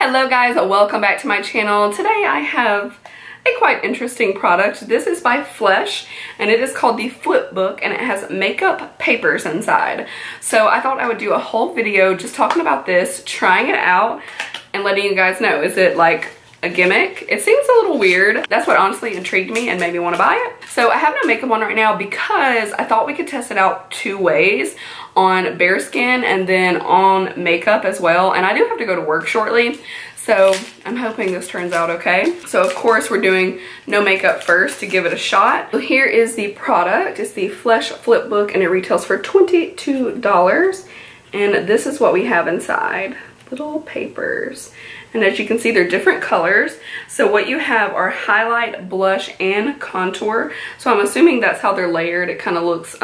Hello guys, welcome back to my channel. Today I have a quite interesting product. This is by Flesh and it is called the Flipbook and it has makeup papers inside. So I thought I would do a whole video just talking about this, trying it out, and letting you guys know, is it like a gimmick? It seems a little weird. That's what honestly intrigued me and made me want to buy it. So I have no makeup on right now because I thought we could test it out two ways, on bare skin and then on makeup as well. And I do have to go to work shortly, so I'm hoping this turns out okay. So of course we're doing no makeup first to give it a shot. So here is the product. It's the Flesh Flipbook and it retails for $22. And this is what we have inside. Little papers. And as you can see, they're different colors. So what you have are highlight, blush, and contour. So I'm assuming that's how they're layered. It kind of looks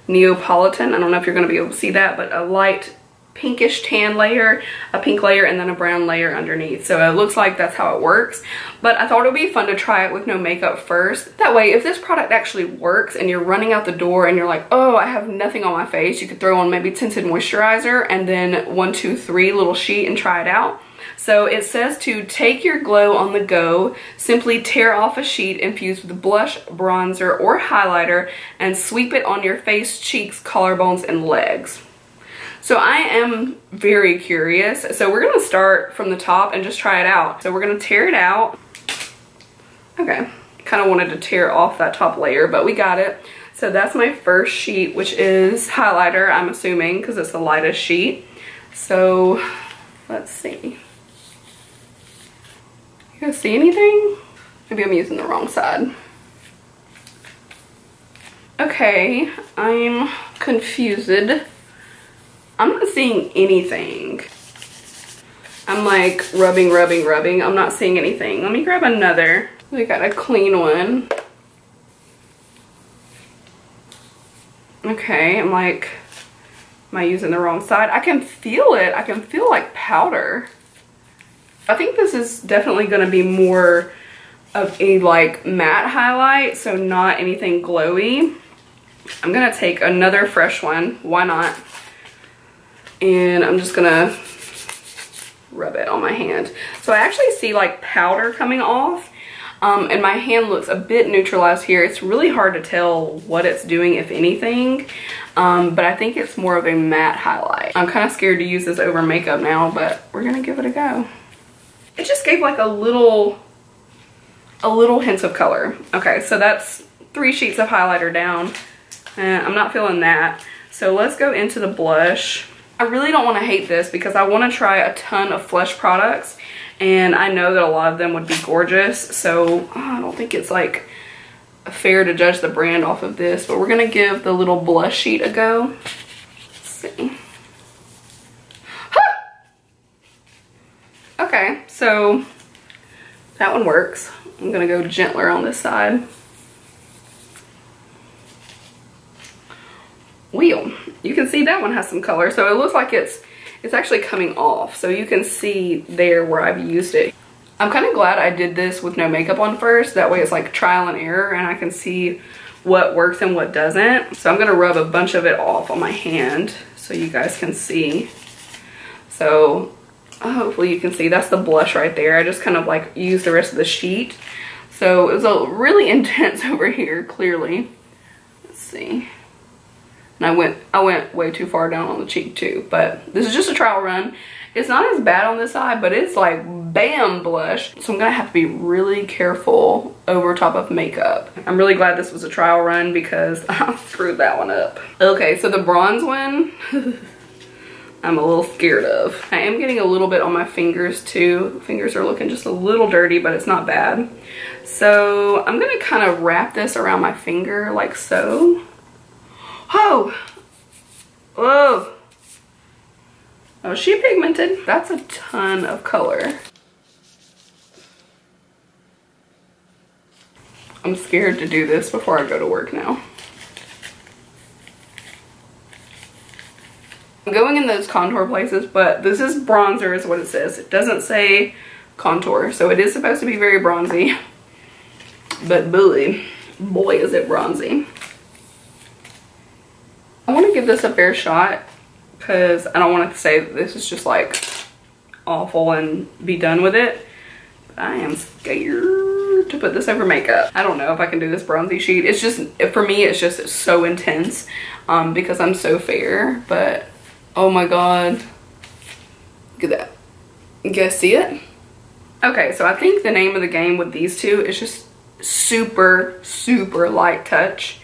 Neapolitan. I don't know if you're going to be able to see that, but a light pinkish tan layer, a pink layer, and then a brown layer underneath. So it looks like that's how it works. But I thought it would be fun to try it with no makeup first. That way, if this product actually works and you're running out the door and you're like, oh, I have nothing on my face, you could throw on maybe tinted moisturizer and then 1, 2, 3 little sheet and try it out. So it says to take your glow on the go, simply tear off a sheet infused with blush, bronzer, or highlighter and sweep it on your face, cheeks, collarbones, and legs. So I am very curious. So we're gonna start from the top and just try it out. So we're gonna tear it out. Okay, kind of wanted to tear off that top layer, but we got it. So that's my first sheet, which is highlighter, I'm assuming, because it's the lightest sheet. So let's see. You guys see anything? Maybe I'm using the wrong side. Okay, I'm confused. I'm not seeing anything. I'm like rubbing. I'm not seeing anything. Let me grab another. We got a clean one. Okay, I'm like, am I using the wrong side? I can feel it. I can feel like powder. I think this is definitely going to be more of a like matte highlight, so not anything glowy. I'm going to take another fresh one. Why not? And I'm just going to rub it on my hand. So I actually see like powder coming off. And my hand looks a bit neutralized here. It's really hard to tell what it's doing, if anything. But I think it's more of a matte highlight. I'm kind of scared to use this over makeup now, but we're going to give it a go. It just gave like a little hint of color. Okay, so that's 3 sheets of highlighter down. I'm not feeling that. So let's go into the blush. I really don't want to hate this because I want to try a ton of Flesh products. And I know that a lot of them would be gorgeous. So I don't think it's like fair to judge the brand off of this. But we're going to give the little blush sheet a go. Let's see. Okay, so that one works. I'm gonna go gentler on this side. Wheel. You can see that one has some color, so it looks like it's actually coming off. So you can see there where I've used it. I'm kind of glad I did this with no makeup on first. That way it's like trial and error and I can see what works and what doesn't. So I'm gonna rub a bunch of it off on my hand so you guys can see. So hopefully you can see that's the blush right there. I just kind of like used the rest of the sheet. So it was a really intense over here, clearly. Let's see. And I went way too far down on the cheek too, but this is just a trial run. It's not as bad on this side, but it's like bam blush. So I'm gonna have to be really careful over top of makeup. I'm really glad this was a trial run because I screwed that one up. Okay, so the bronze one, I'm a little scared of. I am getting a little bit on my fingers too. Fingers are looking just a little dirty, but it's not bad. So I'm gonna kind of wrap this around my finger like so. Oh, whoa. Oh, she pigmented. That's a ton of color. I'm scared to do this before I go to work now. I'm going in those contour places, but this is bronzer is what it says. It doesn't say contour, so it is supposed to be very bronzy. But boy is it bronzy. I want to give this a fair shot because I don't want to say that this is just like awful and be done with it. But I am scared to put this over makeup. I don't know if I can do this bronzy sheet. It's just, for me, it's just so intense because I'm so fair. But oh my god, look at that. You guys see it? Okay, so I think the name of the game with these two is just super, super light touch.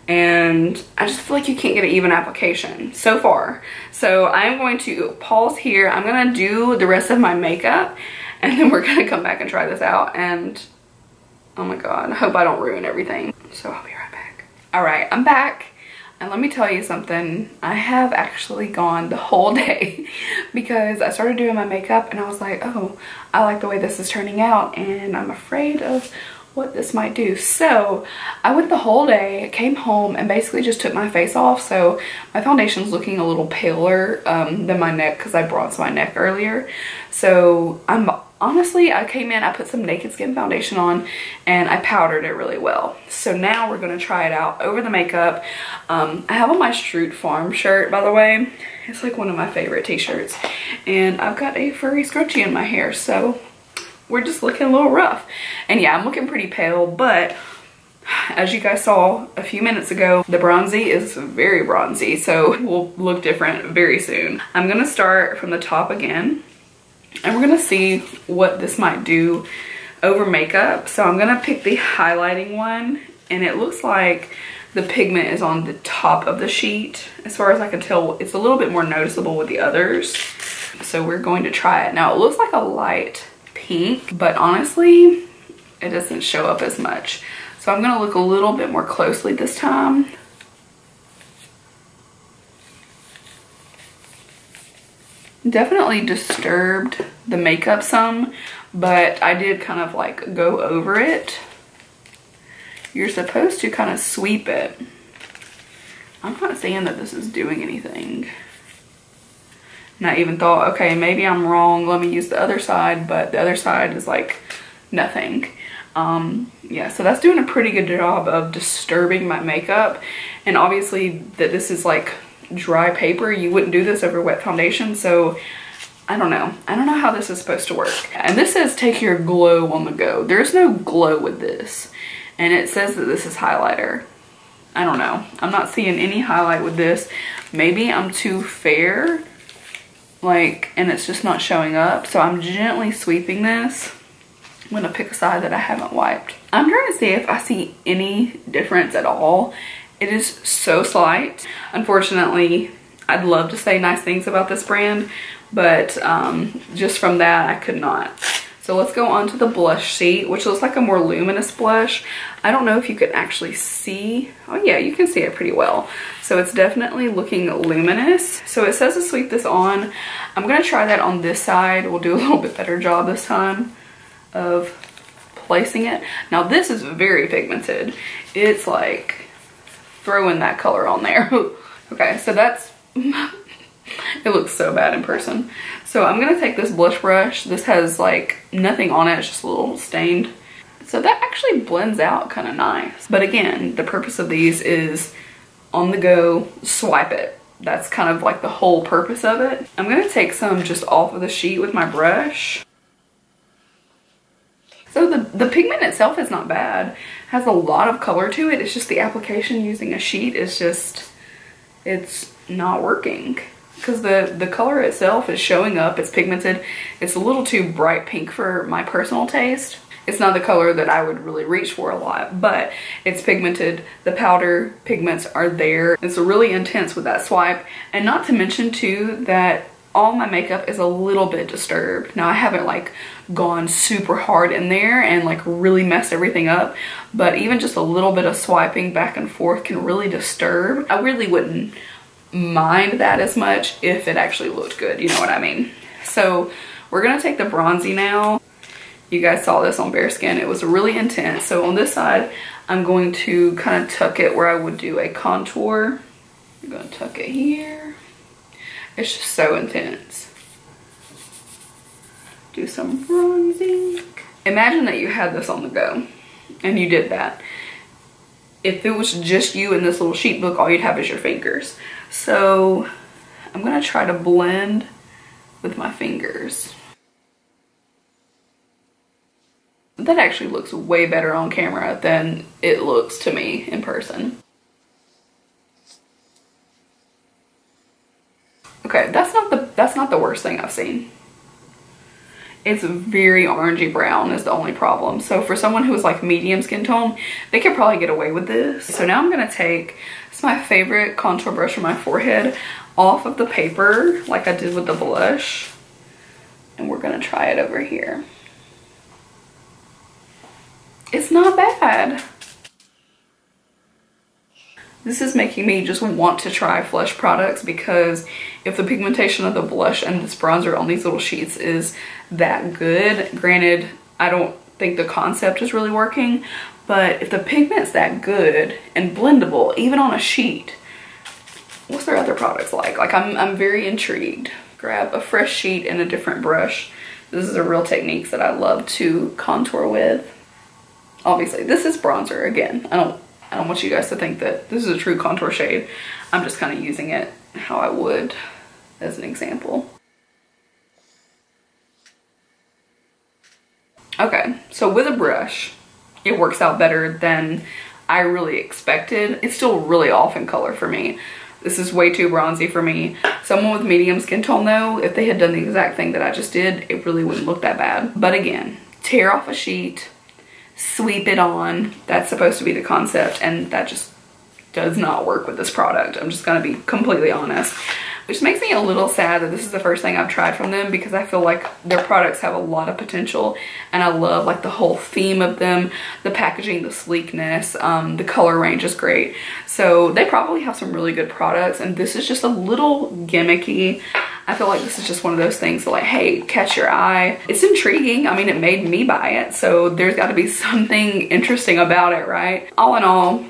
And I just feel like you can't get an even application so far. So I'm going to pause here. I'm gonna do the rest of my makeup and then we're gonna come back and try this out. And oh my god, I hope I don't ruin everything. So I'll be right back. All right, I'm back. And let me tell you something, I have actually gone the whole day because I started doing my makeup and I was like, oh, I like the way this is turning out and I'm afraid of what this might do. So I went the whole day, came home and basically just took my face off. So my foundation's looking a little paler than my neck because I bronzed my neck earlier. So honestly, I came in, I put some Naked Skin foundation on and I powdered it really well. So now we're gonna try it out over the makeup. I have on my Stroot Farm shirt, by the way. It's like one of my favorite t-shirts. And I've got a furry scrunchie in my hair, so we're just looking a little rough. And yeah, I'm looking pretty pale, but as you guys saw a few minutes ago, the bronzy is very bronzy, so we'll look different very soon. I'm gonna start from the top again. And we're gonna see what this might do over makeup. So I'm gonna pick the highlighting one and it looks like the pigment is on the top of the sheet. As far as I can tell, it's a little bit more noticeable with the others. So we're going to try it. Now it looks like a light pink, but honestly, it doesn't show up as much. So I'm gonna look a little bit more closely this time. Definitely disturbed the makeup some, but I did kind of like go over it. You're supposed to kind of sweep it. I'm not saying that this is doing anything. And I even thought, okay, maybe I'm wrong. Let me use the other side, but the other side is like nothing. Yeah, so that's doing a pretty good job of disturbing my makeup. And obviously that this is like dry paper, you wouldn't do this over wet foundation, so I don't know how this is supposed to work. And this says take your glow on the go. There's no glow with this, and it says that this is highlighter. I don't know, I'm not seeing any highlight with this. Maybe I'm too fair, like, and it's just not showing up. So I'm gently sweeping this. I'm gonna pick a side that I haven't wiped. I'm trying to see if I see any difference at all. It is so slight. Unfortunately, I'd love to say nice things about this brand, but just from that, I could not. So let's go on to the blush sheet, which looks like a more luminous blush. I don't know if you can actually see. Oh yeah, you can see it pretty well. So it's definitely looking luminous. So it says to sweep this on. I'm gonna try that on this side. We'll do a little bit better job this time of placing it. Now this is very pigmented. It's like throwing that color on there. Okay, so that's, it looks so bad in person. So I'm gonna take this blush brush. This has like nothing on it, it's just a little stained. So that actually blends out kind of nice. But again, the purpose of these is on the go, swipe it. That's kind of like the whole purpose of it. I'm gonna take some just off of the sheet with my brush. So the pigment itself is not bad. It has a lot of color to it. It's just the application using a sheet is just, it's not working. Because the color itself is showing up, it's pigmented. It's a little too bright pink for my personal taste. It's not the color that I would really reach for a lot, but it's pigmented. The powder pigments are there. It's really intense with that swipe. And not to mention too that all my makeup is a little bit disturbed. Now I haven't like gone super hard in there and like really messed everything up, but even just a little bit of swiping back and forth can really disturb. I really wouldn't mind that as much if it actually looked good, you know what I mean? So we're gonna take the bronzy now. You guys saw this on bare skin. It was really intense. So on this side, I'm going to kind of tuck it where I would do a contour. I'm gonna tuck it here. It's just so intense. Do some bronzing. Imagine that you had this on the go and you did that. If it was just you in this little sheet book, all you'd have is your fingers. So I'm gonna try to blend with my fingers. That actually looks way better on camera than it looks to me in person. Okay, that's not the worst thing I've seen. It's very orangey brown is the only problem. So for someone who is like medium skin tone, they could probably get away with this. So now I'm gonna take, it's my favorite contour brush for my forehead, off of the paper like I did with the blush. And we're gonna try it over here. It's not bad. This is making me just want to try Flush products, because if the pigmentation of the blush and this bronzer on these little sheets is that good, granted, I don't think the concept is really working, but if the pigment's that good and blendable, even on a sheet, what's their other products like? Like I'm very intrigued. Grab a fresh sheet and a different brush. This is a real technique that I love to contour with. Obviously, this is bronzer again. I don't want you guys to think that this is a true contour shade. I'm just kind of using it how I would as an example. Okay, so with a brush, it works out better than I really expected. It's still really off in color for me. This is way too bronzy for me. Someone with medium skin tone though, if they had done the exact thing that I just did, it really wouldn't look that bad. But again, tear off a sheet, sweep it on. That's supposed to be the concept, and that just does not work with this product. I'm just gonna be completely honest, which makes me a little sad that this is the first thing I've tried from them, because I feel like their products have a lot of potential, and I love like the whole theme of them, the packaging, the sleekness, the color range is great. So they probably have some really good products, and this is just a little gimmicky. I feel like this is just one of those things that like, hey, catch your eye. It's intriguing. I mean, it made me buy it, so there's got to be something interesting about it, right? All in all,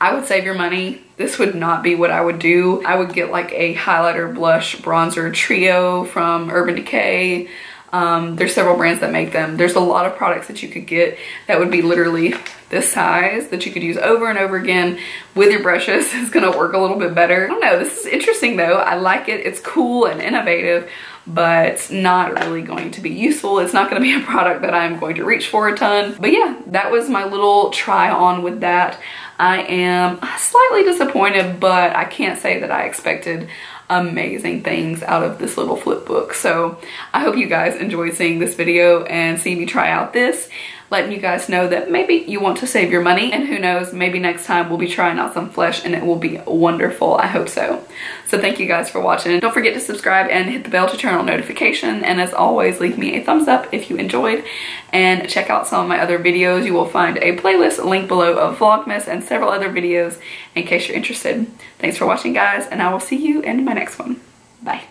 I would save your money. This would not be what I would do. I would get like a highlighter, blush, bronzer trio from Urban Decay. There's several brands that make them. There's a lot of products that you could get that would be literally this size that you could use over and over again with your brushes. It's gonna work a little bit better. I don't know, this is interesting though. I like it. It's cool and innovative, but not really going to be useful. It's not gonna be a product that I'm going to reach for a ton. But yeah, that was my little try on with that. I am slightly disappointed, but I can't say that I expected amazing things out of this little flip book. So I hope you guys enjoyed seeing this video and seeing me try out this, letting you guys know that maybe you want to save your money, and who knows, maybe next time we'll be trying out some Flush and it will be wonderful. I hope so. So thank you guys for watching. Don't forget to subscribe and hit the bell to turn on notification, and as always, leave me a thumbs up if you enjoyed, and check out some of my other videos. You will find a playlist link below of Vlogmas and several other videos in case you're interested. Thanks for watching guys, and I will see you in my next one. Bye.